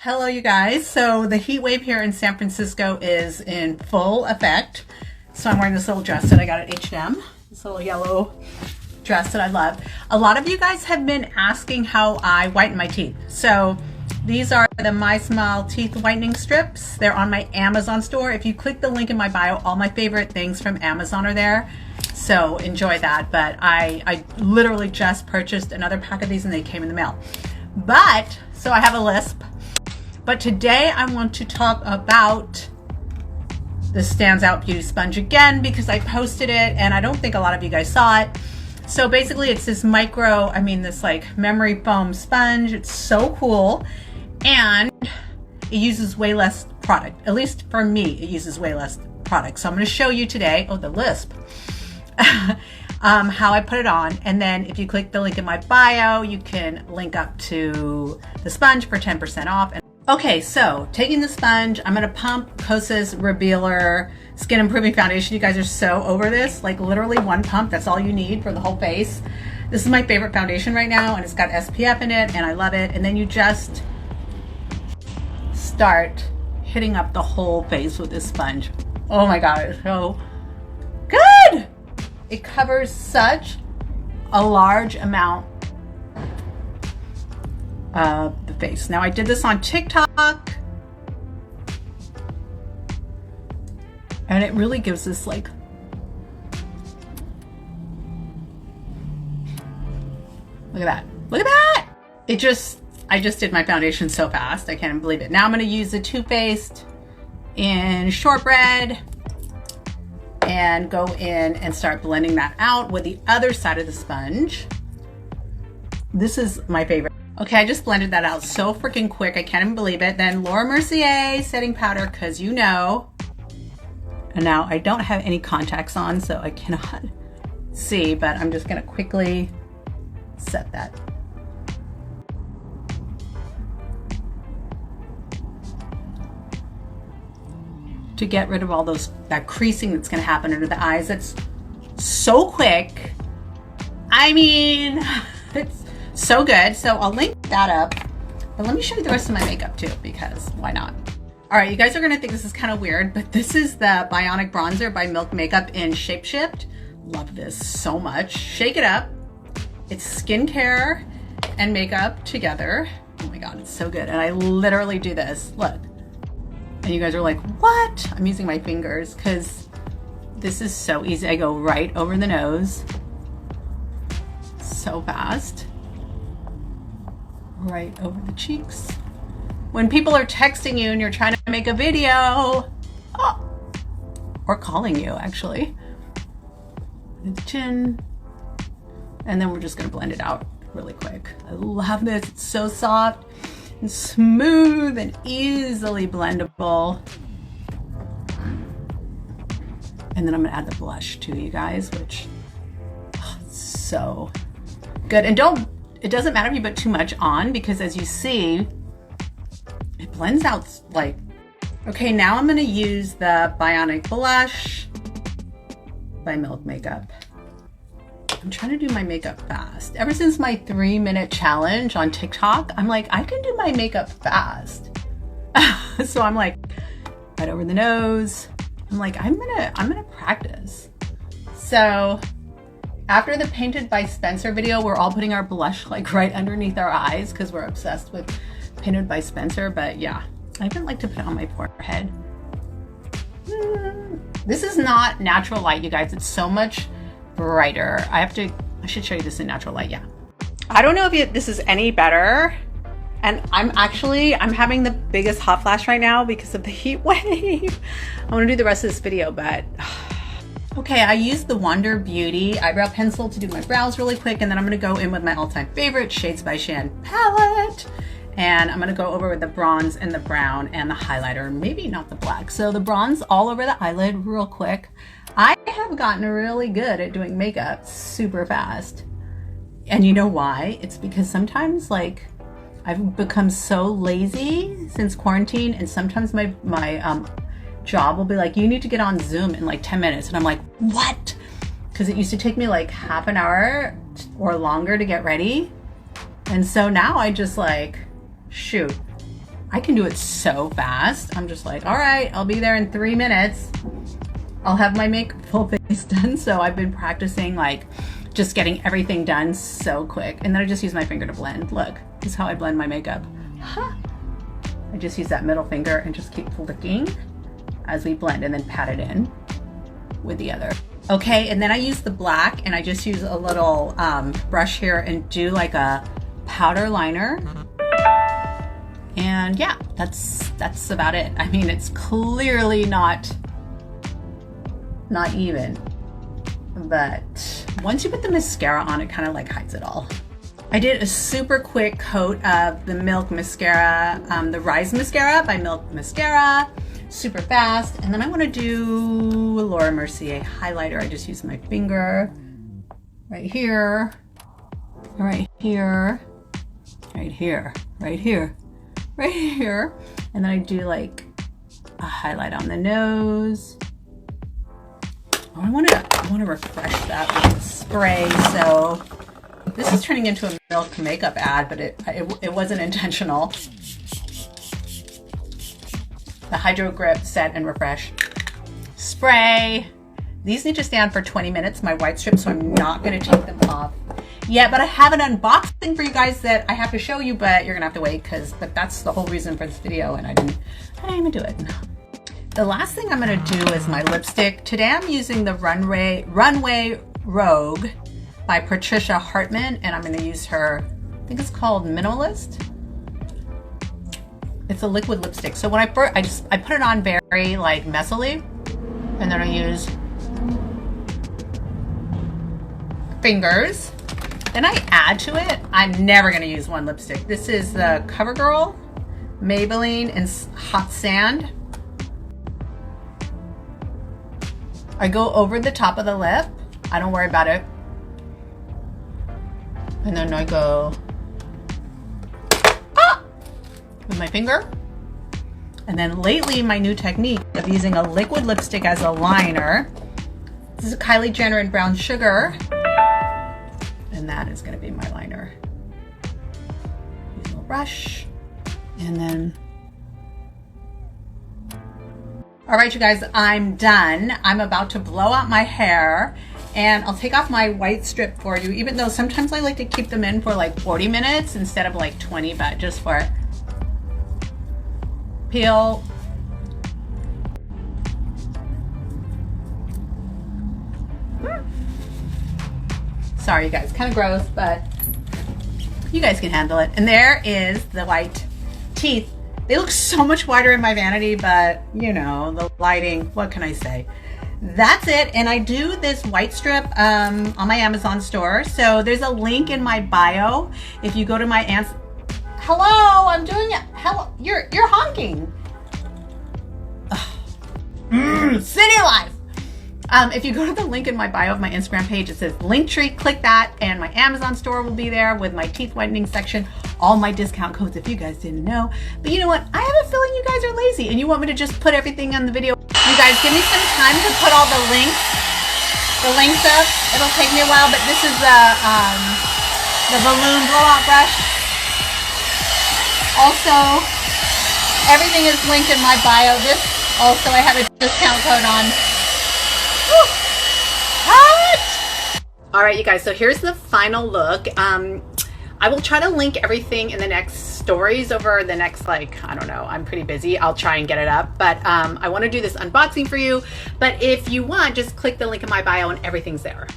Hello you guys. So the heat wave here in San Francisco is in full effect. So I'm wearing this little dress that I got at H&M. This little yellow dress that I love. A lot of you guys have been asking how I whiten my teeth. So these are the My Smile teeth whitening strips. They're on my Amazon store. If you click the link in my bio, all my favorite things from Amazon are there. So enjoy that. But I literally just purchased another pack of these and they came in the mail. But, so I have a lisp. But today I want to talk about the Stands Out Beauty Sponge again because I posted it and I don't think a lot of you guys saw it. So basically it's this this like memory foam sponge. It's so cool and it uses way less product. At least for me, it uses way less product. So I'm going to show you today, the lisp, how I put it on. And then if you click the link in my bio, you can link up to the sponge for 10% off. Okay, so taking the sponge, I'm gonna pump Kosas Revealer Skin Improving Foundation. You guys are so over this, like literally one pump, that's all you need for the whole face. This is my favorite foundation right now and it's got SPF in it and I love it. And then you just start hitting up the whole face with this sponge. Oh my God, it's so good. It covers such a large amount of the face. Now I did this on TikTok and it really gives this like look at that, look at that. I just did my foundation so fast I can't even believe it. Now I'm going to use the Toofaced in Shortbread and go in and start blending that out with the other side of the sponge. This is my favorite. Okay, I just blended that out so freaking quick. I can't even believe it. Then Mercier Setting powder, because you know. And now I don't have any contacts on, so I cannot see, but I'm just gonna quickly set that. To get rid of all that creasing that's gonna happen under the eyes. That's so quick. I mean, it's so good. So I'll link that up, but let me show you the rest of my makeup too, because why not? All right, you guys are gonna think this is kind of weird, but this is the Bionic Bronzer by Milk Makeup in Shape Shift. Love this so much. Shake it up. It's skincare and makeup together. Oh my God, it's so good. And I literally do this, look. And you guys are like, what? I'm using my fingers because this is so easy. I go right over the nose, so fast. Right over the cheeks. When people are texting you and you're trying to make a video, or calling you actually, the chin, and then we're just gonna blend it out really quick. I love this, it's so soft and smooth and easily blendable. And then I'm gonna add the blush too, you guys, which it's so good. And it doesn't matter if you put too much on because as you see, it blends out like, okay, now I'm gonna use the Bionic Blush by Milk Makeup. I'm trying to do my makeup fast. Ever since my 3-minute challenge on TikTok, I'm like, I can do my makeup fast. So I'm like, right over the nose. I'm like, I'm gonna practice. So after the Painted by Spencer video, we're all putting our blush like right underneath our eyes because we're obsessed with Painted by Spencer. But yeah, I even like to put it on my forehead. This is not natural light, you guys. It's so much brighter. I should show you this in natural light, yeah. I don't know if this is any better. And I'm having the biggest hot flash right now because of the heat wave. I want to do the rest of this video, but okay, I used the Wonder Beauty eyebrow pencil to do my brows really quick, and then I'm gonna go in with my all-time favorite Shades by Shan palette. And I'm gonna go over with the bronze and the brown and the highlighter, maybe not the black. So the bronze all over the eyelid real quick. I have gotten really good at doing makeup super fast. And you know why? It's because sometimes like I've become so lazy since quarantine, and sometimes my job will be like, you need to get on Zoom in like 10 minutes. And I'm like, what? Because it used to take me like half an hour or longer to get ready. And so now I just like, shoot, I can do it so fast. I'm just like, all right, I'll be there in 3 minutes. I'll have my makeup full face done. So I've been practicing like just getting everything done so quick. And then I just use my finger to blend. Look, this is how I blend my makeup. Huh. I just use that middle finger and just keep flicking as we blend and then pat it in with the other. Okay, and then I use the black and I just use a little brush here and do like a powder liner. And yeah, that's about it. I mean, it's clearly not even, but once you put the mascara on, it kind of like hides it all. I did a super quick coat of the Milk Mascara, the Rise Mascara by Milk Mascara, super fast. And then I want to do a Laura Mercier highlighter. I just use my finger right here, right here, right here, right here, right here. And then I do like a highlight on the nose. Oh, I want to refresh that with the spray. So this is turning into a Milk makeup ad, but it wasn't intentional. The Hydro Grip Set and Refresh spray. These need to stand for 20 minutes, my white strips, so I'm not going to take them off yet, but I have an unboxing for you guys that I have to show you, but you're gonna have to wait but that's the whole reason for this video, and I didn't even do it. The last thing I'm gonna do is my lipstick. Today I'm using the Runway Rogue by Patricia Hartman, and I'm gonna use her, I think it's called Minimalist. It's a liquid lipstick. So when I put it on very like messily, and then I use fingers. Then I add to it. I'm never gonna use one lipstick. This is the CoverGirl Maybelline in Hot Sand. I go over the top of the lip. I don't worry about it. And then I go with my finger. And then lately, my new technique of using a liquid lipstick as a liner. This is a Kylie Jenner in Brown Sugar. And that is gonna be my liner. Use a little brush. And then, all right, you guys, I'm done. I'm about to blow out my hair, and I'll take off my white strip for you, even though sometimes I like to keep them in for like 40 minutes instead of like 20, but just for peel. Sorry, you guys, kind of gross, but you guys can handle it. And there is the white teeth. They look so much whiter in my vanity, but you know, the lighting, what can I say? That's it. And I do this white strip on my Amazon store. So there's a link in my bio. If you go to my aunt's, hello, I'm doing it. Hello, you're honking. City life. If you go to the link in my bio of my Instagram page, it says Linktree, click that, and my Amazon store will be there with my teeth whitening section, all my discount codes if you guys didn't know. But you know what? I have a feeling you guys are lazy and you want me to just put everything on the video. You guys, give me some time to put all the links up. It'll take me a while, but this is the Voloom Blowout brush. Also, everything is linked in my bio. This also, I have a discount code on. All right, you guys, so here's the final look. I will try to link everything in the next stories over the next, like, I don't know, I'm pretty busy. I'll try and get it up, but I want to do this unboxing for you. But if you want, just click the link in my bio and everything's there.